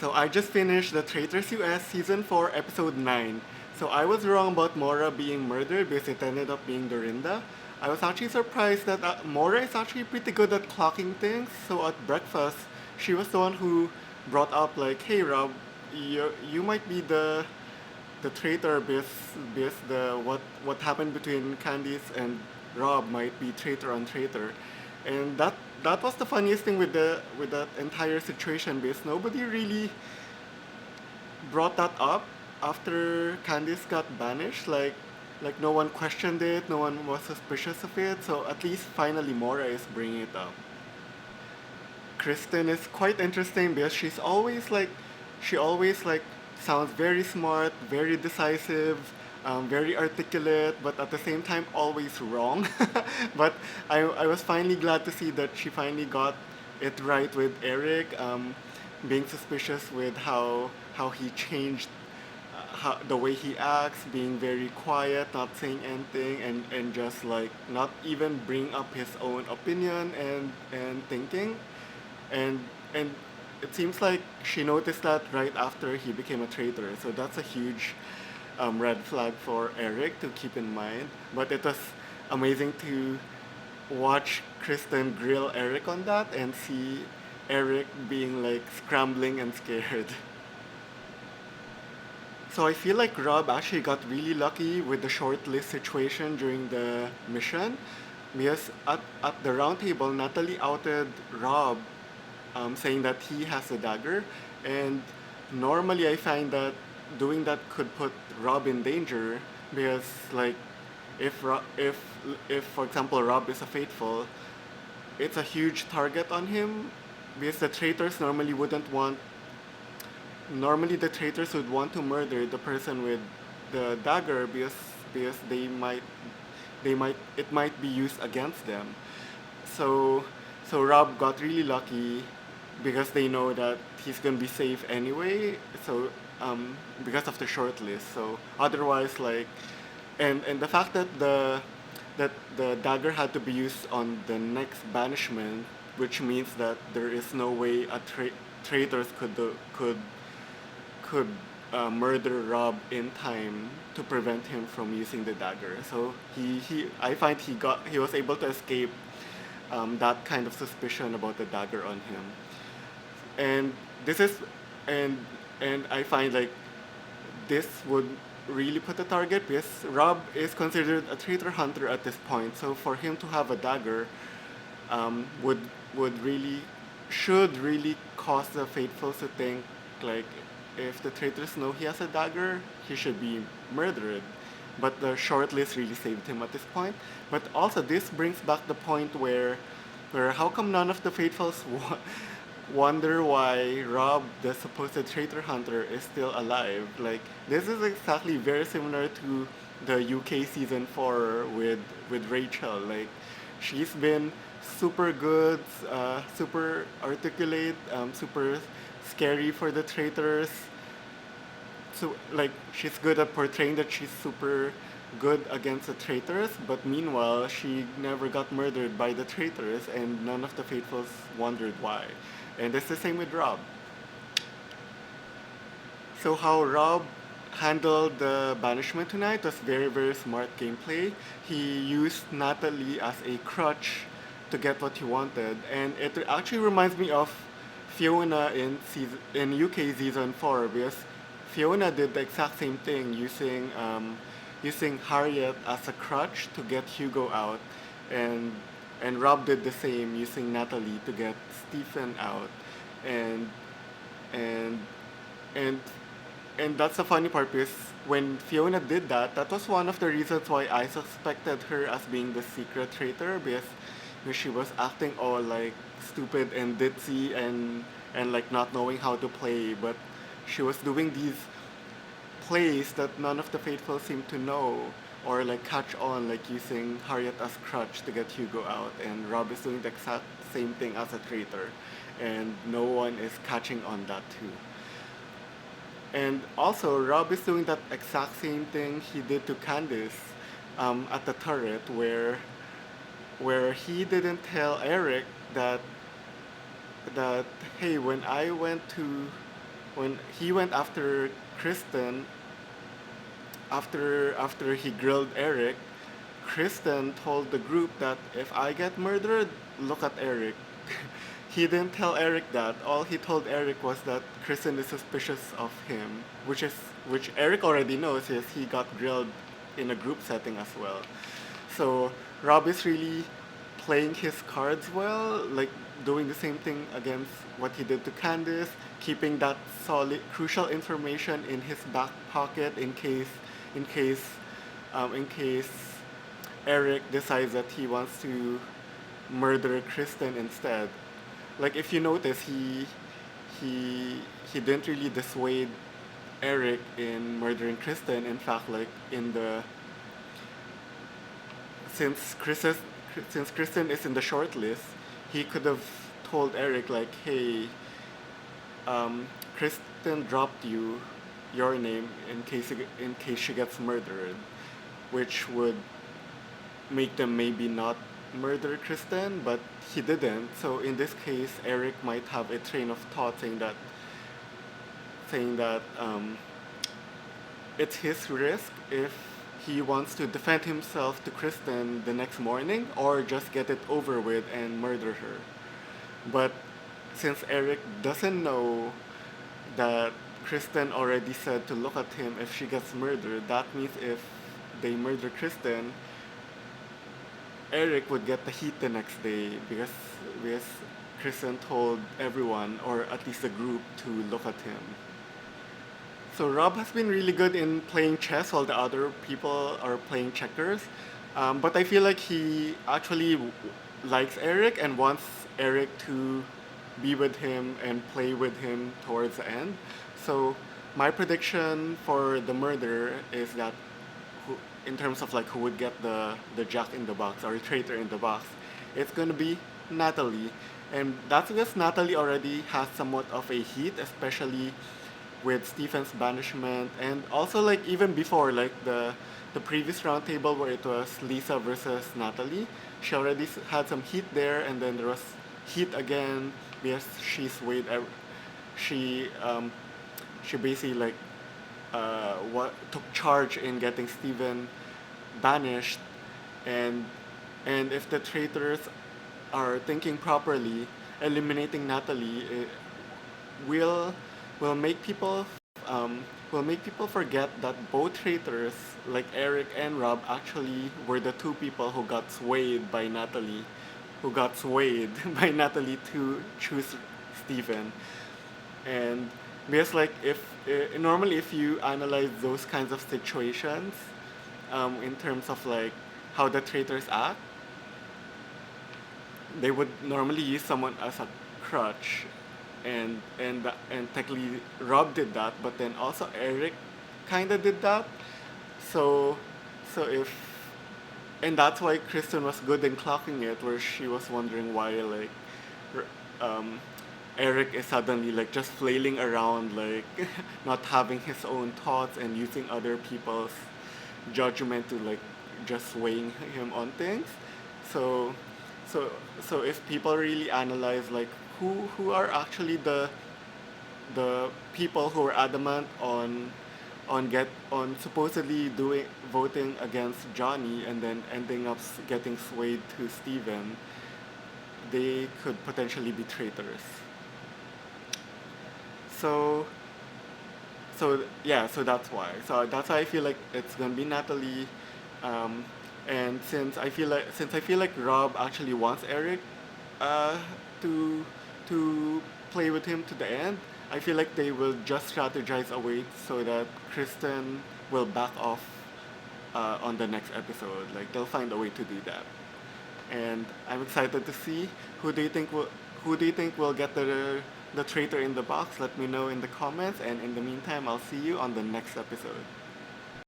So I just finished the Traitors US Season 4, Episode 9. So I was wrong about Maura being murdered because it ended up being Dorinda. I was actually surprised that Maura is actually pretty good at clocking things. So at breakfast, she was the one who brought up like, "Hey Rob, you might be the traitor because what happened between Candiace and Rob might be traitor on traitor," and that was the funniest thing with that entire situation because nobody really brought that up after Candice got banished. Like no one questioned it, no one was suspicious of it. So at least finally Maura is bringing it up. Kristen is quite interesting because she always like sounds very smart, very decisive, very articulate, but at the same time always wrong. But I was finally glad to see that she finally got it right with Eric, being suspicious with how he changed the way he acts, being very quiet, not saying anything, and just like not even bring up his own opinion and thinking and and it seems like she noticed that right after he became a traitor. So that's a huge red flag for Eric to keep in mind. But it was amazing to watch Kristen grill Eric on that and see Eric being like scrambling and scared. So I feel like Rob actually got really lucky with the short list situation during the mission because at the round table, Natalie outed Rob, saying that he has a dagger. And normally I find that doing that could put Rob in danger because, like, if for example Rob is a faithful, it's a huge target on him because the traitors normally the traitors would want to murder the person with the dagger because they might it might be used against them. So so Rob got really lucky because they know that he's gonna be safe anyway. So because of the short list. So otherwise, like, and the fact that the dagger had to be used on the next banishment, which means that there is no way traitors could murder Rob in time to prevent him from using the dagger. So he I find he was able to escape that kind of suspicion about the dagger on him. And this is and and I find like this would really put a target because Rob is considered a traitor hunter at this point. So for him to have a dagger um, would would really should really cause the faithfuls to think like if the traitors know he has a dagger, he should be murdered. But the short list really saved him at this point. But also this brings back the point where how come none of the faithfuls wonder why Rob, the supposed traitor hunter, is still alive? Like this is exactly very similar to the UK season 4 with Rachel. Like she's been super good, super articulate, super scary for the traitors. So like she's good at portraying that she's super good against the traitors, but meanwhile she never got murdered by the traitors, and none of the faithfuls wondered why. And it's the same with Rob. So how Rob handled the banishment tonight was very smart gameplay. He used Natalie as a crutch to get what he wanted, and it actually reminds me of Fiona in UK season 4 because Fiona did the exact same thing using Harriet as a crutch to get Hugo out, and and Rob did the same using Natalie to get Stephen out, and and and and that's the funny part because when Fiona did that, that was one of the reasons why I suspected her as being the secret traitor because she was acting all like stupid and ditzy and like not knowing how to play, but she was doing these plays that none of the faithful seem to know or like catch on, like using Harriet as crutch to get Hugo out, and Rob is doing the exact same thing as a traitor, and no one is catching on that too. And also, Rob is doing that exact same thing he did to Candice at the turret, where he didn't tell Eric that hey, when I went to when he went after Kristen, after he grilled Eric, Kristen told the group that if I get murdered, look at Eric. He didn't tell Eric that. All he told Eric was that Kristen is suspicious of him, which Eric already knows, is he got grilled in a group setting as well. So Rob is really playing his cards well, like doing the same thing against what he did to Candiace, keeping that solid, crucial information in his back pocket in case, in case Eric decides that he wants to murder Kristen instead. Like if you notice, he he didn't really dissuade Eric in murdering Kristen. In fact, like in the since Kristen since Kristen is in the short list, he could have told Eric like, hey, Kristen dropped your name in case she gets murdered, which would make them maybe not murder Kristen, but he didn't. So in this case, Eric might have a train of thought saying that it's his risk if he wants to defend himself to Kristen the next morning or just get it over with and murder her. But since Eric doesn't know that Kristen already said to look at him if she gets murdered, that means if they murder Kristen, Eric would get the heat the next day because Kristen told everyone, or at least the group, to look at him. So Rob has been really good in playing chess while the other people are playing checkers. But I feel like he actually likes Eric and wants Eric to be with him and play with him towards the end. So my prediction for the murder is that in terms of like who would get the jack in the box or traitor in the box, it's going to be Natalie. And that's because Natalie already has somewhat of a heat, especially with Stephen's banishment, and also like even before, like the previous roundtable where it was Lisa versus Natalie, she already had some heat there, and then there was heat again because she swayed. She she basically like what took charge in getting Stephen banished, and if the traitors are thinking properly, eliminating Natalie will will make people will make people forget that both traitors, like Eric and Rob, actually were the two people who got swayed by Natalie, by Natalie to choose Stephen. And because like if normally if you analyze those kinds of situations, in terms of like how the traitors act, they would normally use someone as a crutch, and technically Rob did that, but then also Eric kind of did that. So if and that's why Kristen was good in clocking it, where she was wondering why like um, Eric is suddenly like just flailing around, like not having his own thoughts and using other people's judgment to like just weighing him on things. So so so if people really analyze like who are actually the people who are adamant on supposedly doing voting against Johnny and then ending up getting swayed to Steven, they could potentially be traitors. So so that's why. So that's why I feel like it's gonna be Natalie. Um, and since I feel like Rob actually wants Eric uh, to to play with him to the end, I feel like they will just strategize a way so that Kristen will back off on the next episode. Like they'll find a way to do that. And I'm excited to see who do you think will get the traitor in the box. Let me know in the comments, and in the meantime, I'll see you on the next episode.